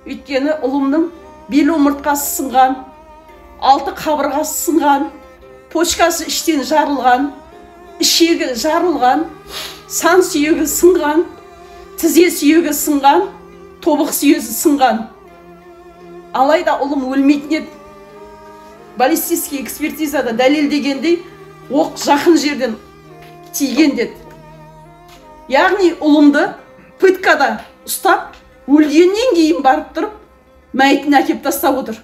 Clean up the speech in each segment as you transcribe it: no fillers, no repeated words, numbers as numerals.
Өйткені ұлымның бел омыртқасы сынған, алты қабырғасы сынған, почкасы іштен жарылған, ішегі жарылған, сан сүйегі сынған, тізе сүйегі сынған, тобық сүйегі сынған. Алайда ұлым өлмейтін еді. Баллистический экспертизада дәлелдегендей, оқ жақын жерден тиген деді. Яғни ұлымды пыткада ұстап, өлгеннен кейін барып тұрып, мәйітін әкеп тастап отыр.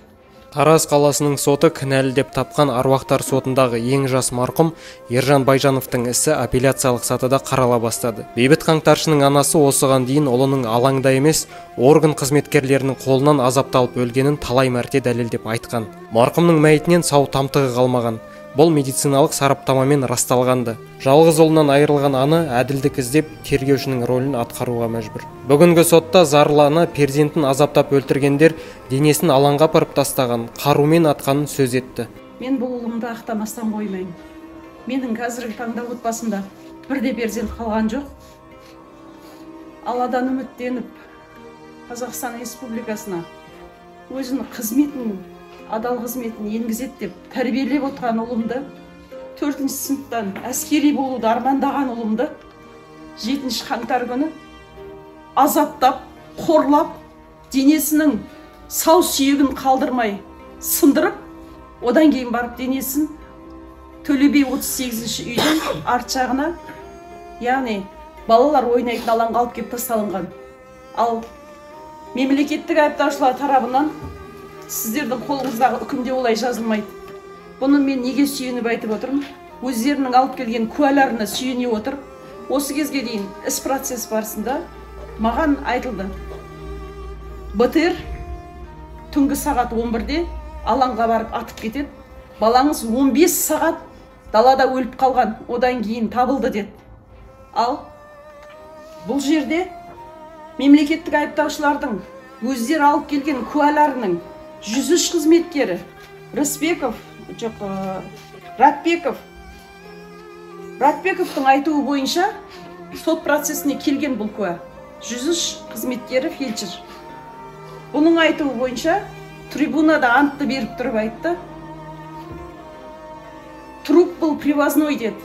Тараз қаласының соты кінәлі деп тапқан Аруақтар сотындағы ең жас марқұм Ержан Байжановтың ісі апелляциялық сатыда қарала бастады. Бейбіт Қаңтаршының анасы осыған дейін ұлының алаңда емес, орган қызметкерлерінің қолынан азапталып өлгенін талай мәрте дәлелдеп айтқан. Марқұмның мәйітінен сау тамтығы қалмаған. Бұл медициналық сараптамамен расталғанды. Жалғыз ұлынан айырылған ана әділдік іздеп тергеушінің рөлін атқаруға мәжбүр. Бүгінгі сотта зарлы ана перзентін азаптап өлтіргендер денесін алаңға апарып тастаған, қарумен атқанын сөз етті. Мен бұл ұлымды ақтамастан қоймаймын. Менің қазіргі таңда отбасымда бірде перзент қалған жоқ. Алладан үміттеніп, Қазақстан Республикасына өзінің қызметін, адал қызметін енгізеді деп тәрбиелеп отырған ұлымды, 4-ші сыныптан әскери болуды армандаған ұлымды 7-ші қаңтар күні азаптап, қорлап, денесінің сау сүйегін қалдырмай сындырып, одан кейін барып денесін Төле би 38-ші үйдің арт жағына, яғни балалар ойнайтын алаңға алып келіп тасталынған. Ал мемлекеттік айыптаушылар тарабынан сіздердің қолыңыздағы үкімде олай жазылмайды. Бұны мен неге сүйеніп айтып отырмын? Өздерінің алып келген куәларына сүйене отырып, осы кезге дейін іс процесс барысында маған айтылды. БТР түнгі сағат 11-де алаңға барып атып кетеді. Балаңыз 15 сағат далада өліп қалған, одан кейін табылды деді. Ал бұл жерде мемлекеттік айыптаушылардың өздері алып келген куәларының 103 қызметкері Ратбековтың айтуы бойынша сот процесіне келген бұл куә. 103 қызметкері фельдшер. Бұның айтуы бойынша трибунада антты беріп тұрып айтты. Труп бұл привозной деді.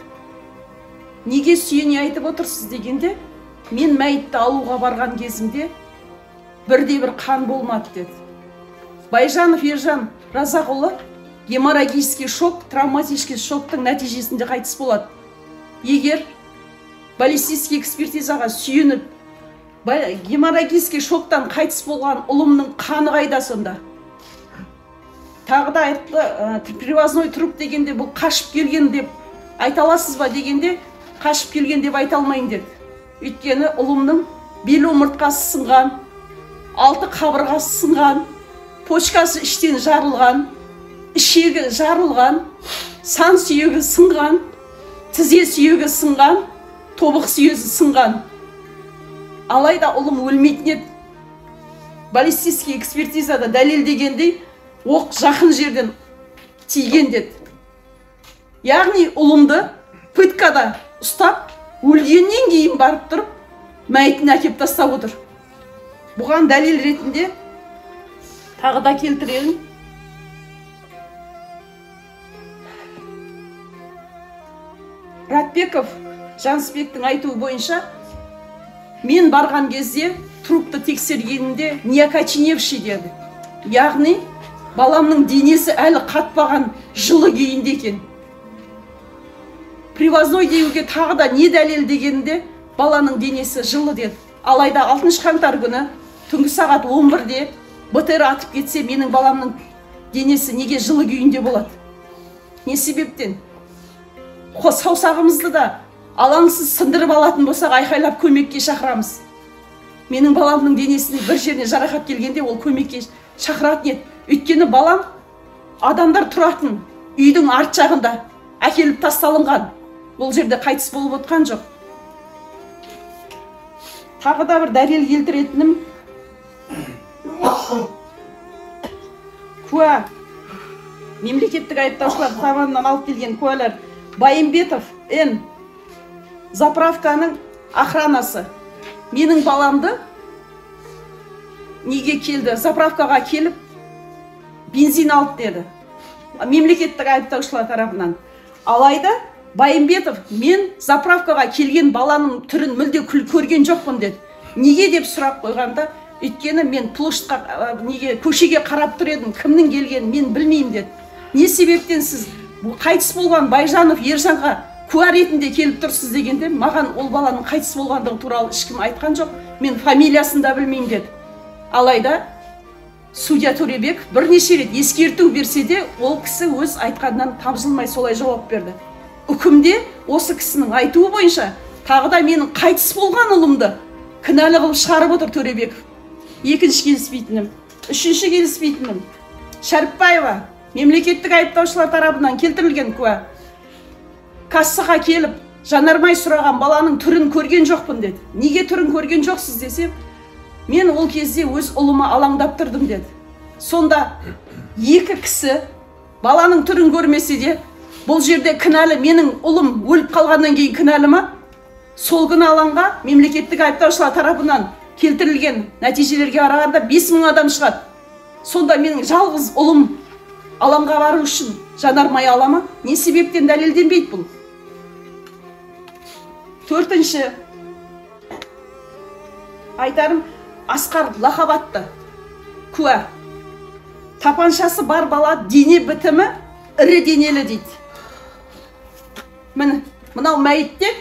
Неге сүйене айтып отырсыз дегенде, мен мәйітті алуға барған кезімде бірде-бір қан болмады деді. Байжанов Ержан Разақұлы геморрагический шок, травматический шоктың нәтижесінде қайтыс болады. Егер баллистический экспертизаға сүйеніп, геморрагический шоктан қайтыс болған ұлымның қаны қайда сонда? Тағы да айтты, привозной труп дегенде бұл қашып келген деп айта аласыз ба дегенде, қашып келген деп айта алмайын деді. Өйткені ұлымның бел омыртқасы сынған, алты қабырғасы сынған, почкасы іштен жарылған, ішегі жарылған, сан сүйегі сынған, тізе сүйегі сынған, тобық сүйегі сынған. Алайда ұлым өлмейтін еді. Баллистический экспертизада дәлелдегендей, оқ жақын жерден тиген деді. Яғни ұлымды пыткада ұстап, өлгеннен кейін барып тұрып, мәйітін әкеп тастап отыр. Бұған дәлел ретінде тағы да келтіремін. Ратбеков Жансбектің айтуы бойынша, мен барған кезде трупты тексергенінде неокоченевший деді. Яғни баламның денесі әлі қатпаған жылы күйінде екен. Привозной деуге тағы да не дәлел дегенде баланың денесі жылы деді. Алайда 6-ші қаңтар күні түнгі сағат 11-де БТР атып кетсе, менің баламның денесі неге жылы күйінде болады? Не себептен? Саусағымызды да алаңсыз сындырып алатын болсақ, айқайлап көмекке шақырамыз. Менің баламның денесіне бір жеріне жарақат келгенде ол көмекке шақыратын еді. Өйткені балам адамдар тұратын үйдің арт жағында әкеліп тасталынған. Бұл жерде қайтыс болып отқан жоқ. Тағы да бір дәлел келтіретінім, куә, мемлекеттік айыптаушылар тарапынан алып келген куәлар: Байымбетов Н. заправканың охранасы менің баламды неге келді, заправкаға келіп бензин алды деді, мемлекеттік айыптаушылар тарапынан. Алайда Байымбетов, мен заправкаға келген баланың түрін мүлде көрген жоқпын деді. Неге деп сұрақ қойғанда, өйткені мен площадьқа, көшеге қарап тұр едім, кімнің келгенін мен білмеймін деді. Не себептен сіз қайтыс болған Байжанов Ержанға куә ретінде келіп тұрсыз дегенде, маған ол баланың қайтыс болғандығы туралы ешкім айтқан жоқ, мен фамилиясын да білмеймін деді. Алайда судья Төребек бірнеше рет ескерту берсе де, ол кісі өз айтқанынан тапжылмай солай жауап берді. Үкімде осы кісінің айтуы бойынша тағы да менің қайтыс болған ұлымды кінәлі қылып шығарып отыр Төребеков. Екінші келіспейтінім. Үшінші келіспейтінім. Шәріпбаева, мемлекеттік айыптаушылар тарапынан келтірілген куә. Кассаға келіп, жанармай сұраған баланың түрін көрген жоқпын деді. Неге түрін көрген жоқсыз десем, мен ол кезде өз ұлыма алаңдап тұрдым деді. Сонда екі кісі баланың түрін көрмесе де, бұл жерде кінәлі менің ұлым өліп қалғаннан кейін кінәлі ма? Сол күні алаңға мемлекеттік айыптаушылар тарапынан келтірілген нәтижелерге қарағанда 5000 адам шығады. Сонда менің жалғыз ұлым алаңға бару үшін жанармай ала ма? Не себептен дәлелденбейді бұл? Төртінші, айтарым, Асқар лақап куә. Тапаншасы бар бала дене бітімі ірі денелі дейді. Мынау мәйітте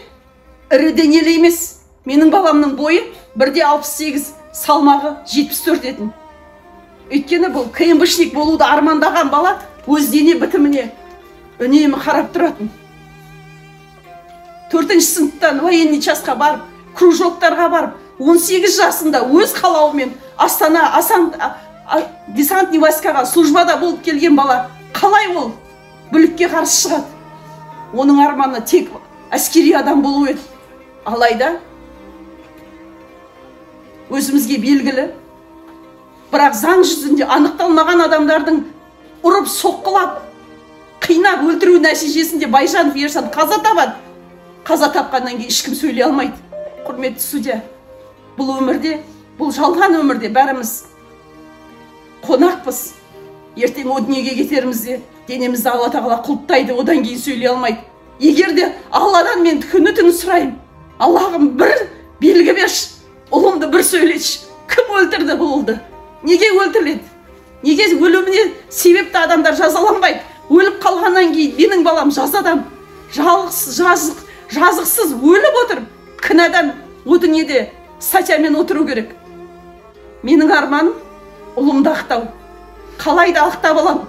ірі денелі емес. Менің баламның бойы 1,68, салмағы 74 етін. Өйткені бұл КМБшник болуды армандаған бала өз дене бітіміне үнемі қарап тұратын. 4-ші сыныптан военный частқа барып, кружоктарға барып, 18 жасында өз қалауымен Астана десантный войскаға службада болып келген бала қалай ол бүлікке қарсы шығады? Оның арманы тек әскери адам болу еді. Алайда өзімізге белгілі, бірақ заң жүзінде анықталмаған адамдардың ұрып, соққылап, қинап өлтіру нәтижесінде Байжанов Ержан қаза табады. Қаза тапқаннан кейін ешкім сөйлей алмайды. Құрметті судья, бұл өмірде, бұл жалған өмірде бәріміз қонақпыз. Ертең о дүниеге кетерімізде денемізді Алла тағала құлыптайды, одан кейін сөйлей алмайды. Егер де Алладан мен күні-түні сұраймын, Аллахым бір белгі берші, ұлымды бір сөйлетші. Кім өлтірді бұл ұлды? Неге өлтіріледі? Неге өліміне себепті адамдар жазаланбайды? Өліп қалғаннан кейін менің балам жазадан, жазықсыз өліп отыр. Кінәдан о дүниеде статьямен отыру керек. Менің арманым ұлымды ақтау. Қалай да ақтап аламын.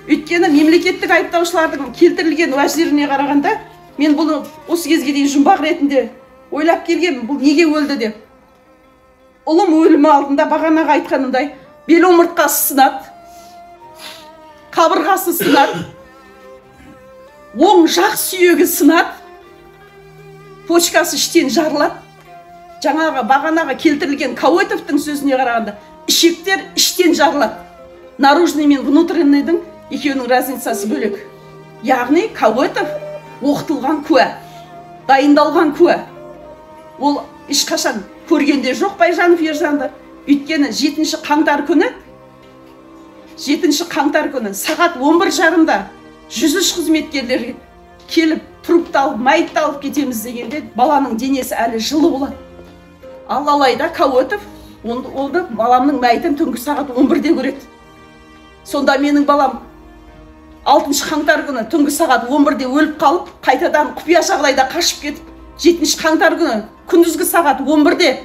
Өйткені мемлекеттік айыптаушылардың келтірілген уәждеріне қарағанда, мен бұны осы кезге дейін жұмбақ ретінде ойлап келгенмін, бұл неге өлді деп. Ұлым өлімі алдында бағанаға айтқанымдай, бел омыртқасы сынады, қабырғасы сынады, оң жақ сүйегі сынады, почкасы іштен жарылады. Жаңағы бағанаға келтірілген Кауетовтың сөзіне қарағанда, ішектер іштен жарылады. Наружный мен внутреннийдің екеуінің разницасы бөлек. Яғни Кауетов оқытылған куә, дайындалған куә. Ол ешқашан көргенде жоқ Байжанов Ержанды. Өйткені 7 қаңтар күні сағат 11:30-да 103 қызметкерлер келіп, трупты алып, мәйітті алып кетеміз дегенде, баланың денесі әлі жылы болады. Алайда Кауетов олды баламның мәйітін түнгі сағат 11-де көреді. Сонда менің балам 6 қаңтар күні түнгі сағат 11-де өліп қалып, қайтадан құпия жағдайда қашып кетіп, 7 қаңтар күні күндізгі сағат 11-де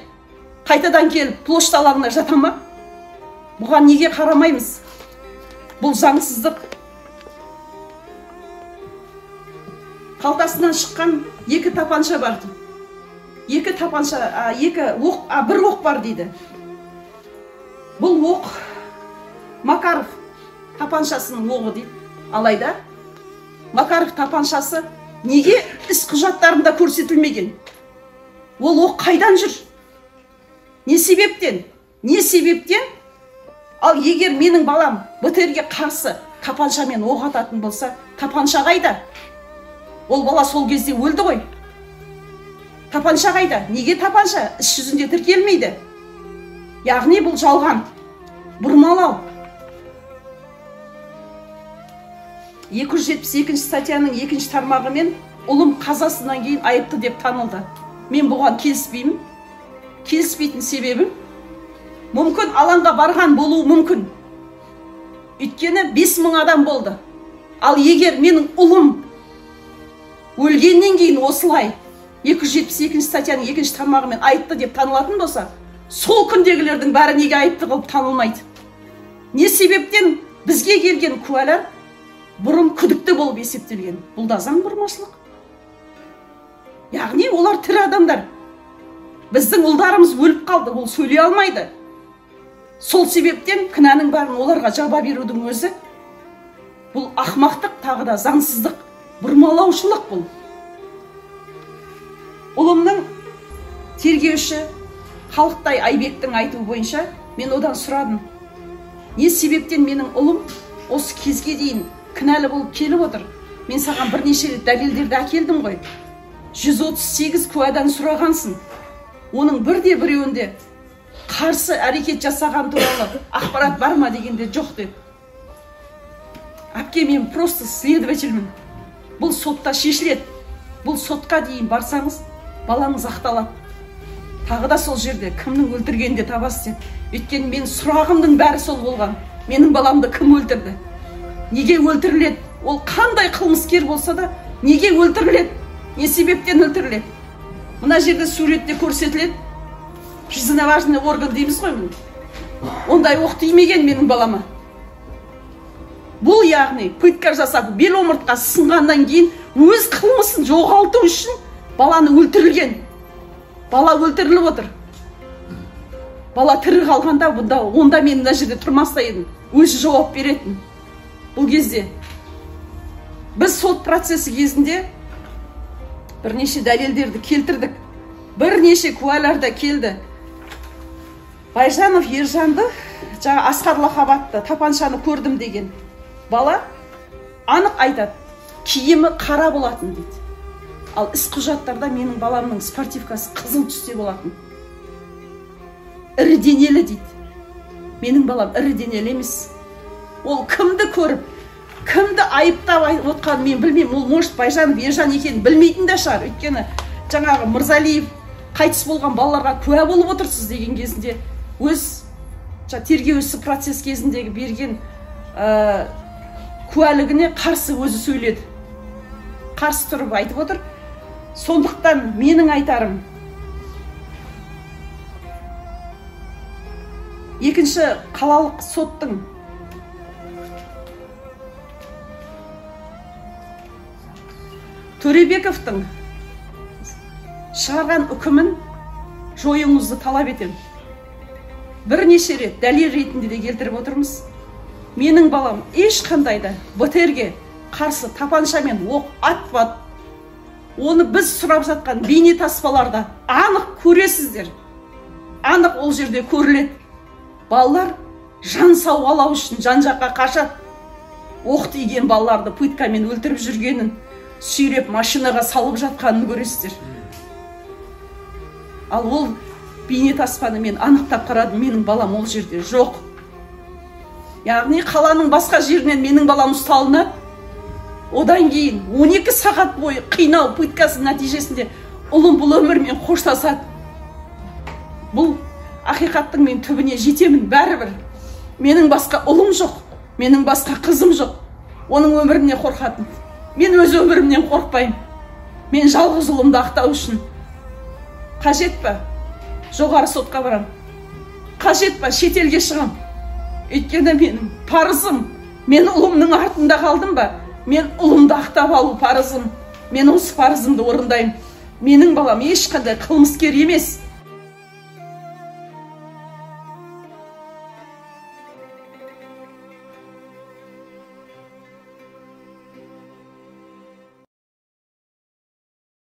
қайтадан келіп площадь алаңына жата ма? Бұған неге қарамаймыз? Бұл заңсыздық. Қалтасынан шыққан 2 тапанша бар. 2 тапанша, бір оқ бар дейді. Бұл оқ Макаров тапаншасының оғы дейді. Алайда Макаров тапаншасы неге іс құжаттарында көрсетілмеген? Ол оқ қайдан жүр? Не себептен? Ал егер менің балам БТРге қарсы тапаншамен оқ ататын болса, тапанша қайда? Ол бала сол кезде өлді ғой. Тапанша қайда? Неге тапанша іс жүзінде тіркелмейді? Яғни бұл жалған. 272 статьяның 2 тармағымен ұлым қазасынан кейін айыпты деп танылды. Мен бұған келіспеймін. Келіспейтін себебім, мүмкін алаңға барған болуы мүмкін. Өйткені 5000 адам болды. Ал егер менің ұлым өлгеннен кейін осылай 272 статьяның 2 тармағымен айыпты деп танылатын болса, сол күндегілердің бәрі неге айыпты қылып танылмайды? Не себептен бізге келген куәлар бұрын күдікті болып есептелген? Бұл да заң бұрмашылық. Яғни олар тірі адамдар. Біздің ұлдарымыз өліп қалды, ол сөйлей алмайды. Сол себептен кінәнің бәрін оларға жаба берудің өзі бұл ақмақтық, тағы да заңсыздық, бұрмалаушылық бұл. Ұлымның тергеуші Халықтай Айбектің айтуы бойынша мен одан сұрадым. Не себептен менің ұлым осы кезге дейін кінәлі болып келіп отыр? Мен саған бірнеше рет дәлелдерді әкелдім ғой. 138 куәдан сұрағансың. Оның бірде-біреуінде қарсы әрекет жасаған туралы ақпарат бар ма дегенде жоқ деп. Әпке, мен просто следовательмін. Бұл сотта шешіледі. Бұл сотқа дейін барсаңыз, балаңыз ақталады. Тағы да сол жерде кімнің өлтіргенде табасыз деп. Өйткені мен сұрағымның бәрі сол болған. Менің баламды кім өлтірді? Неге өлтіріледі? Ол қандай қылмыскер болса да, неге өлтіріледі? Не себептен өлтіріледі? Мына жерде суретте көрсетіледі. Жизненно орган дейміз ғой. Ондай оқ тимеген менің балама. Бұл яғни пытка жасап, бел омыртқа сынғаннан кейін өз қылмысын жоғалту үшін баланы өлтірілген. Бала өлтіріліп отыр. Бала тірі қалғанда, онда мен мына жерде тұрмаста едім. Өзі жауап беретін. Бұл кезде біз сот процесі кезінде бірнеше дәлелдерді келтірдік. Бірнеше куәларда келді. Байжанов Ержанды, жаңа Асқар лақап тапаншаны көрдім деген бала анық айтады, киімі қара болатын дейді. Ал іс құжаттарда менің баламның спортивкасы қызыл түсте болатын. Ірі денелі дейді. Менің балам ірі денелі емес. Ол кімді көріп, кімді айыптап отқанын мен білмеймін. Ол может Байжанов Ержан екенін білмейтін де шығар. Өйткені жаңағы Мырзалиев қайтыс болған балаларға куә болып отырсыз деген кезінде өз тергеу ісі процесс кезіндегі берген куәлігіне қарсы өзі сөйледі. Қарсы тұрып айтып отыр. Сондықтан менің айтарым, екінші қалалық соттың Төребековтың шығарған үкімін жоюыңызды талап етем. Бірнеше рет дәлел ретінде де келтіріп отырмыз. Менің балам ешқандай да БТРге қарсы тапаншамен оқ атпады. Оны біз сұрап жатқан бейне таспаларда анық көресіздер. Анық ол жерде көріледі. Балалар жан сауғалау үшін жан-жаққа қашады. Оқ тиген балаларды пыткамен өлтіріп жүргенін, сүйреп машинаға салып жатқанын көресіздер. Ал ол бейне таспаны мен анықтап қарадым, менің балам ол жерде жоқ. Яғни қаланың басқа жерінен менің балам ұсталынады. Одан кейін 12 сағат бойы қинау пыткасы нәтижесінде ұлым бұл өмірмен қоштасады. Бұл ақиқаттың мен түбіне жетемін бәрібір. Менің басқа ұлым жоқ, менің басқа қызым жоқ. Оның өміріне қорқатын. Мен өз өмірімнен қорқпаймын. Мен жалғыз ұлымды ақтау үшін. Қажет па? Жоғары сотқа барам. Қажет па? Шетелге шығам. Өйткені менің парызым. Мен ұлымның артында қалдым ба? Мен ұлымды ақтап алу парызым. Мен осы парызымды орындаймын. Менің балам ешқандай қылмыскер емес.